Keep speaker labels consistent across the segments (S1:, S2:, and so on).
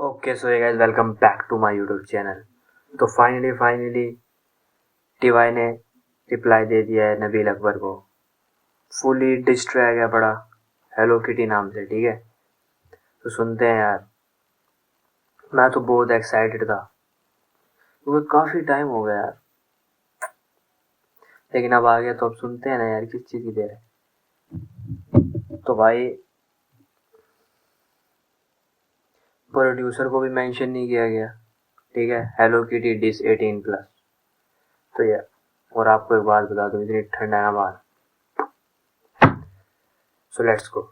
S1: Okay so guys welcome back to my YouTube channel. तो finally TY ने reply दे दिया है नबील अकबर को। फुली डिस्ट्रैक है बड़ा हेलो किटी नाम से, ठीक है। तो सुनते हैं यार। मैं तो बहुत एक्साइटेड था क्योंकि काफ़ी टाइम हो गया यार, लेकिन अब आ गया तो अब सुनते हैं ना यार किस चीज़ की देर है। तो भाई प्रोड्यूसर को भी मेंशन नहीं किया गया, ठीक है। हेलो किटी डिस 18+। तो यार और आपको एक बात बता दूं, इतनी ठंड है ना बाहर, सो लेट्स गो।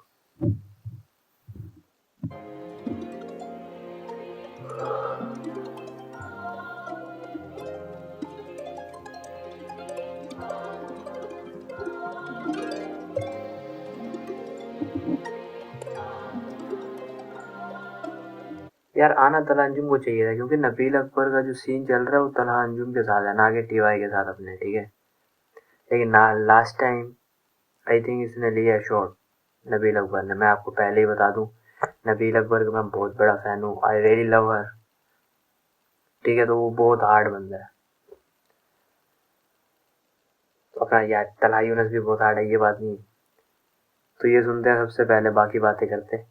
S1: यार आना तला अंजुम को चाहिए था, क्योंकि नबील अकबर का जो सीन चल रहा है वो तला अंजुम के साथ है, ना कि टीवाई के साथ अपने, ठीक है। लेकिन ना लास्ट टाइम आई थिंक इसने लिया है शॉट नबील अकबर ने। मैं आपको पहले ही बता दूं, नबील अकबर का मैं बहुत बड़ा फैन हूँ, आई रियली लव हर, ठीक है। तो वो बहुत हार्ड बंदा है, तो अपना यार तला यूनस भी बहुत हार्ड है, ये बात नहीं। तो ये सुनते हैं सबसे पहले, बाकी बातें करते हैं।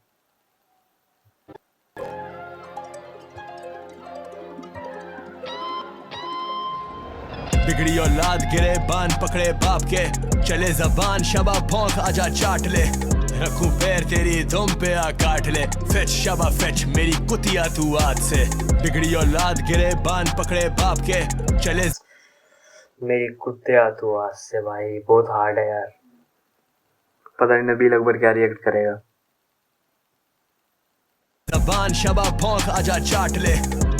S2: बिगड़ी औलाद गिरे बान पकड़े बाप के, चले जबान शबा भौंक आजा चाट ले, रखूं पैर तेरी धुम पे आ काट ले, फेच शबा फेच मेरी कुतिया तू आज से। बिगड़ी औलाद गिरे बान पकड़े बाप के, चले
S1: मेरी कुत्ते तू आज से। भाई बहुत हार्ड है यार, पता नहीं नबील अकबर क्या रिएक्ट करेगा।
S2: जबान शबा भौंक आजा चाट ले,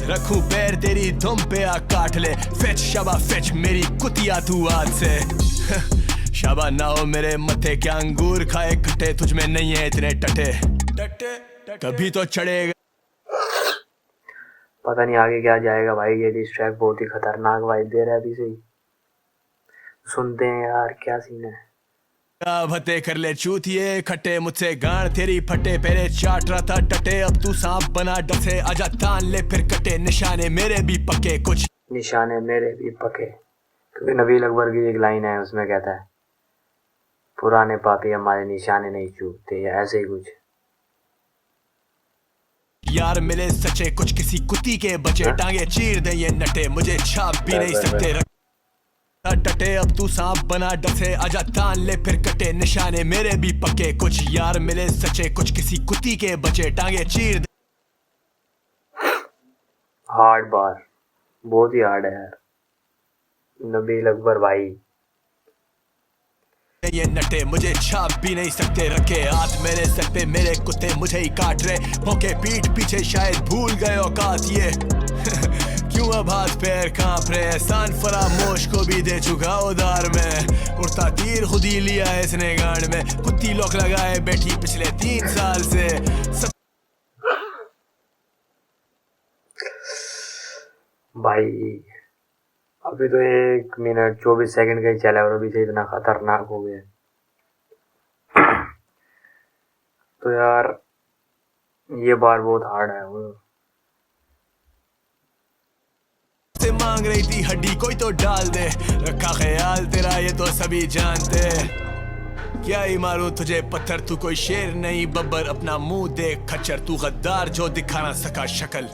S2: रखूं पैर तेरी धुम पे आ काट ले, फेच शबा फेच मेरी कुतिया तू आज से। शबा ना हो मेरे मथे क्या अंगूर खाए खट्टे, तुझ में नहीं है इतने टटे टटे, कभी तो चढ़ेगा।
S1: पता नहीं आगे क्या जाएगा भाई, ये डिस ट्रैक बहुत ही खतरनाक वाइब दे रहा है अभी से ही। सुनते हैं यार क्या सीन है।
S2: भते कर ले चूतिए खट्टे, मुझसे गाड़ तेरी फटे, पहले चाट रहा था टटे, अब तू सांप बना डसे, आजा तान ले फिर कटे, निशाने मेरे भी पके कुछ
S1: निशाने मेरे भी पके। क्योंकि नबील अकबर की एक लाइन है, उसमें कहता है पुराने पापी हमारे निशाने नहीं चूकते, या ऐसे ही कुछ।
S2: यार मिले सचे कुछ किसी कुत्ती के बचे, टांगे चीर दे ये नटे, मुझे छाप भी नहीं सकते टटे, अब तू सांप बना डसे, आजा तान ले फिर कटे, निशाने मेरे भी पके कुछ। यार मिले सचे कुछ किसी कुत्ती के बचे, टांगे चीर दे।
S1: हार्ड बार, बहुत ही हार्ड है यार नबील अकबर भाई।
S2: ये नटे मुझे छाप भी नहीं सकते, रखे हाथ मेरे सर पे मेरे कुत्ते मुझे ही काट रहे, होके पीठ पीछे शायद भूल गए औकात ये। क्यों अब हाथ पैर कांप रहे, एहसान फरामोश को भी दे चुका उधार में, उड़ता तीर खुद ही लिया है इसने गांड में, कुत्ती लोक लगाए बैठी पिछले 3 साल से।
S1: भाई अभी तो 1 मिनट 24 सेकंड का ही चला और अभी से इतना खतरनाक हो गया। तो यार ये बार बहुत हार्ड है। वो
S2: से मांग रही थी हड्डी कोई तो डाल दे, रखा ख्याल तेरा ये तो सभी जानते, क्या ही मारूं तुझे पत्थर, तू कोई शेर नहीं बब्बर, अपना मुंह देख खच्चर, तू गद्दार जो दिखा ना सका शक्ल,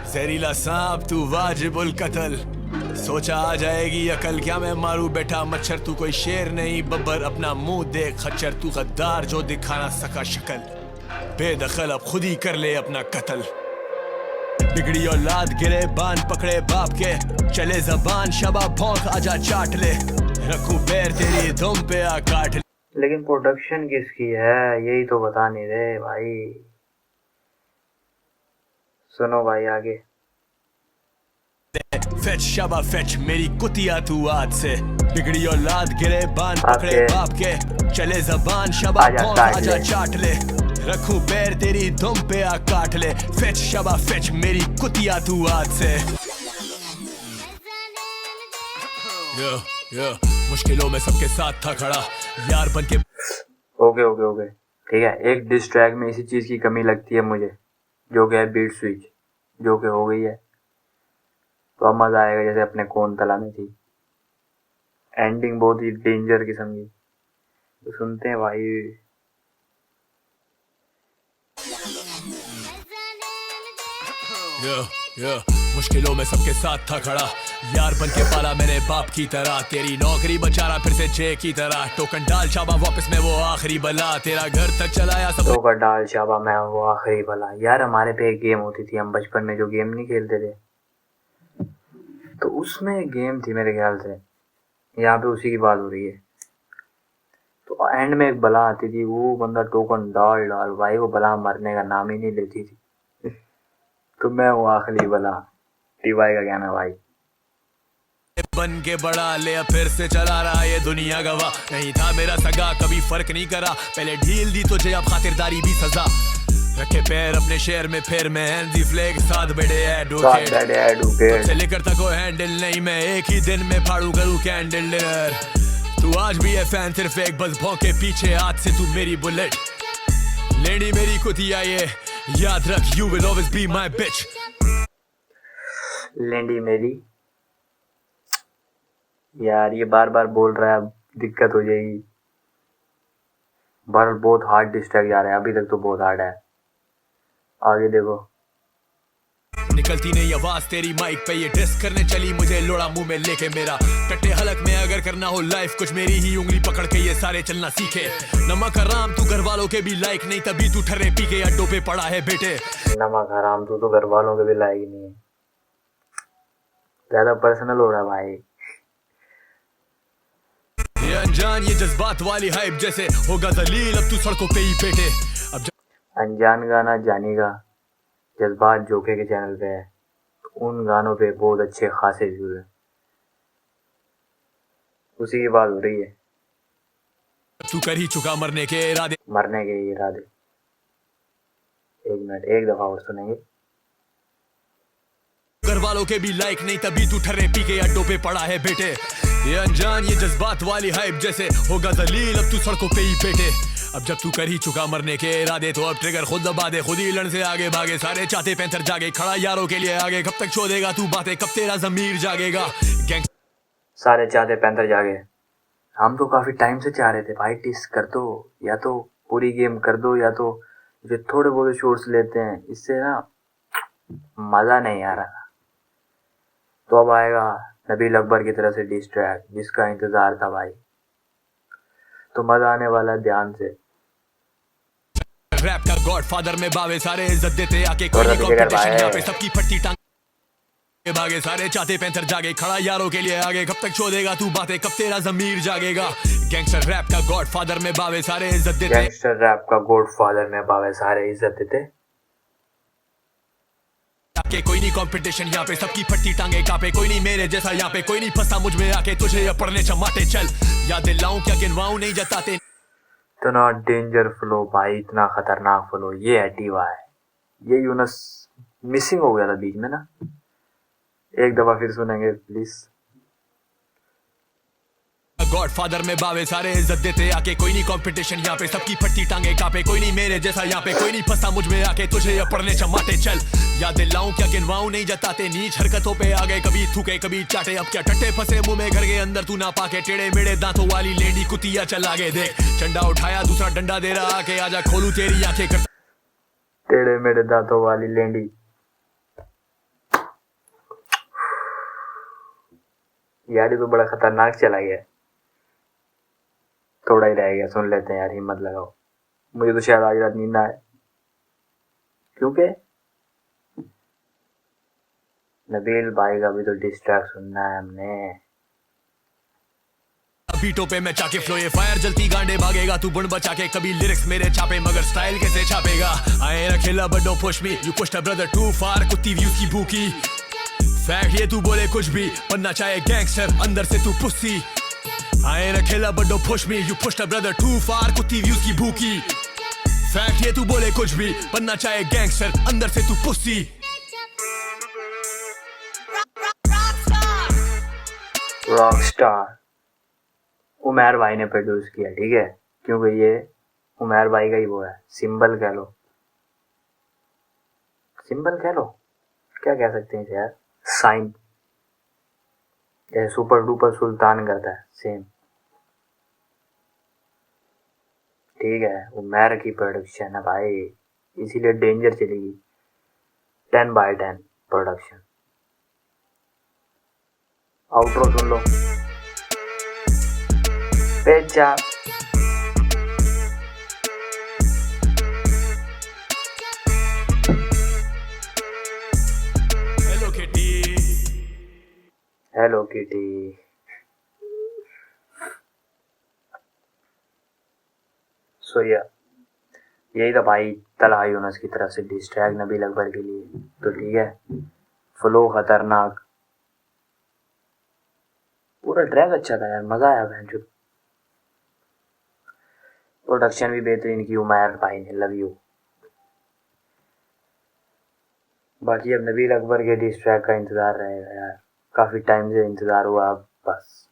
S2: जहरीला सांप तू वाजिबुल कत्ल, सोचा आ जाएगी अकल, क्या मैं मारूं बैठा मच्छर, तू कोई शेर नहीं बब्बर, अपना मुंह देख खच्चर, तू गद्दार जो दिखा ना सका शक्ल, बेदखल अब खुद ही कर ले अपना कत्ल। बिगड़ी औलाद गिरे बान पकड़े बाप के, चले जबान शबा भौंक आजा चाट ले, रखूं पैर तेरी धुम पे आ काट ले।
S1: लेकिन प्रोडक्शन किसकी है यही तो बता नहीं रहे भाई। सुनो भाई आगे।
S2: फेच शबा फेच मेरी कुतिया तू आज से, बिगड़ी औलाद गिरे बान पकड़े बाप के, चले जबान शबा भौंक आजा चाट ले, रखूं पैर तेरी धुम पे आ काट ले, फेच शबा फेच मेरी कुतिया तू आज से। मुश्किलों में सबके साथ था खड़ा यार बन के।
S1: ओके ठीक है। एक डिस ट्रैक में इसी चीज की कमी लगती है मुझे, जो कि है बीट स्विच। जो कि हो गई है। तो अब मजा आएगा जैसे अपने कौन तला में थी। एंडिंग बहुत ही डेंजर किस्म की। तो सुनते हैं भाई।
S2: मुश्किलों में सबके साथ था खड़ा, यार बन के पाला मैंने बाप की तरह। तेरी नौकरी बचा रहा फिर से जे की तरह। टोकन डाल शाबा वापस में वो आखिरी बला, तेरा घर तक चलाया सब।
S1: टोकन डाल शाबा मैं वो आखिरी बला। यार हमारे पे एक गेम होती थी, हम बचपन में जो गेम नहीं खेलते थे, तो उसमें एक गेम थी मेरे ख्याल से, यहाँ पे उसी की बात हो रही है। तो एंड में एक बला आती थी, वो बंदा टोकन डाल डाल भाई, वो बला मरने का नाम ही नहीं लेती थी। तो मैं वो आखिरी बला। टीवाई का कहना भाई।
S2: बन के बड़ा ले फिर से चला रहा ये दुनिया गवा। नहीं था मेरा सगा कभी फर्क नहीं करा, पहले ढील दी तुझे अब खातिरदारी भी सजा। रखे पैर अपने शहर में फिर मैं हैंडी फ्लैग साथ बैठे एडवोकेट से लेकर तक को हैंडल नहीं, मैं एक ही दिन में फाड़ू करूँ कैंडल डिनर। तू आज भी है फैन सिर्फ एक बस भौंके पीछे, हाथ से तू मेरी बुलेट। लेडी मेरी कुतिया ये याद रख, you will always be my bitch।
S1: लेंडी मेरी, यार ये बार बार बोल रहा है, अब दिक्कत हो जाएगी। बहुत हार्ड डिस्ट्रैक्ट जा रहा है, अभी तक तो बहुत हार्ड है। आगे देखो।
S2: निकलती नहीं आवाज तेरी माइक पे, ये डिस्क करने चली मुझे लोड़ा मुंह में लेके मेरा। टट्टे हलक में अगर करना हो लाइफ कुछ मेरी ही उंगली पकड़ के ये सारे चलना सीखे। नमक हराम तू घर वालों के भी लाइक नहीं, तभी तू ठर्रे पी के अड्डों पे पड़ा है बेटे।
S1: नमक हराम तू तो घर वालों के भी लायक नहीं है। ज्यादा पर्सनल हो रहा है भाई।
S2: ये अनजान ये जज्बात वाली हाइप जैसे होगा दलील, अब तू सड़कों पे ही बेटे। अब
S1: अनजान गाना जानेगा जज्बात जोके के चैनल पे है, तो उन गानों पे बहुत अच्छे खासे व्यूज है। उसी की बात हो रही है।
S2: तू कर ही चुका मरने के इरादे।
S1: मरने के इरादे। एक मिनट, एक दफा और सुनेंगे।
S2: घर वालों के भी लाइक नहीं, तभी तू ठर्रे पी के अड्डों पे पड़ा है बेटे। ये अनजान ये जज्बात वाली हाइप जैसे होगा दलील, अब तू सड़कों पे ही बेटे। अब जब तू कर ही चुका मरने के इरादे, तो अब ट्रिगर खुद दबा दे, खुद ही लड़ से आगे भागे। सारे चाहते पैंथर जागे, खड़ा यारों के लिए आगे। कब तक छोड़ेगा तू बातें, कब तेरा जमीर जागेगा। गैंग
S1: सारे चाहते पैंथर जागे। हम तो काफी टाइम से चाह रहे थे भाई, टिस कर दो, या तो पूरी गेम कर दो, या तो जो थोड़े बहुत शॉट्स लेते हैं, इससे ना मजा नहीं आ रहा। तो अब आएगा नबील अकबर की तरफ से डिस ट्रैक, जिसका इंतजार था भाई। तो मजा आने वाला है, ध्यान से।
S2: रैप का गॉडफादर में बावे सारे इज्जत देते आके, कोई नहीं कंपटीशन यहाँ पे, सबकी फट्टी टांग भागे। सारे चाहते पैंथर जागे, खड़ा यारों के लिए आगे। कब तक छोड़ेगा तू बातें, कब तेरा जमीर जागेगा। गैंगस्टर रैप का गॉडफादर में बावे सारे इज्जत देते।
S1: गैंगस्टर रैप का गॉडफादर में बावे सारे इज्जत देते।
S2: आके कोई नहीं कंपटीशन यहाँ पे, सबकी फट्टी टांगे कापे। कोई नहीं मेरे जैसा यहाँ पे, कोई नहीं फंसा मुझ में आके। तुझे ये पढ़ने चमाटे चल, याद दिलाऊं क्या गिनवाऊं नहीं जताते।
S1: इतना डेंजर फ्लो भाई, इतना खतरनाक फ्लो, ये है टीवाई। ये यूनस मिसिंग हो गया था बीच में ना। एक दफा फिर सुनेंगे प्लीज।
S2: गॉडफादर में बावे सारे इज्जत देते आके। कोई नहीं कंपटीशन यहाँ पे, सबकी फट्टी टांगे कापे। कोई नहीं मेरे जैसा यहाँ पे, कोई नहीं फंसा मुझ में आके। तुझे ये पढ़ने चमाटे चल, याद दिलाऊं क्या गिनवाऊं नहीं जताते। नीच हरकतों पे आ गए, कभी थूके कभी चाटे। अब क्या टट्टे फंसे मुंह में घर के अंदर तू ना पाके। टेढ़े मेढ़े दांतों वाली लेडी कुतिया चल आगे देख। डंडा उठाया दूसरा डंडा दे रहा आके, आजा खोलू तेरी आंखें कर।
S1: टेढ़े मेढ़े दांतों वाली लेडी। यार ये तो बड़ा खतरनाक चला गया। थोड़ा ही रह गया, सुन लेते हैं यार, हिम्मत लगाओ। मुझे तो शायद आज रात नींद ना आए, क्योंकि नबील भाई का भी तो डिस्ट्रैक्ट सुनना है हमने।
S2: बीटों पे मैं चाके फ्लो, ये फायर जलती गांडे भागेगा। तू बुन बचा के कभी लिरिक्स मेरे छापे, मगर स्टाइल कैसे छापेगा। आए ना खेला but don't push me, you pushed a brother too far. कुत्ती व्यूज की भूखी फैक्ट, ये तू बोले कुछ भी, बनना चाहे गैंगस्टर अंदर से तू पुस्सी। आए ना खेला but don't push me, you pushed a brother too far. कुत्ती व्यूज की भूखी फैक्ट, ये तू बोले कुछ भी, बनना चाहे गैंगस्टर अंदर से तू पुस्सी।
S1: रॉकस्टार उमर भाई ने प्रोड्यूस किया, ठीक है, क्योंकि ये उमर भाई का ही वो है, सिंबल कह लो, सिंबल कह लो। क्या कह सकते हैं इसे यार, साइन, जैसे सुपर डुपर सुल्तान करता है सेम। ठीक है, उमर की प्रोडक्शन है भाई, इसीलिए डेंजर चलेगी 10/10 प्रोडक्शन। आउटरो सुन लो, पेचा। Hello kitty. सो यही था भाई तलहा यूनुस की तरफ से डिस्ट्रैक नबील अकबर के लिए। तो ठीक है, फ्लो खतरनाक, पूरा ट्रैक अच्छा था यार, मजा आया बहन चो। प्रोडक्शन भी बेहतरीन की उमर भाई ने, लव यू। बाकी अब नबील अकबर के डिस्ट्रैक का इंतजार रहेगा यार, काफी टाइम से इंतजार हुआ अब बस।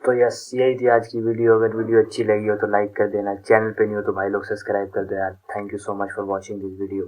S1: तो यस, यही थी आज की वीडियो। अगर वीडियो अच्छी लगी हो तो लाइक कर देना, चैनल पे नहीं हो तो भाई लोग सब्सक्राइब कर दो यार। Thank you so much for watching this video.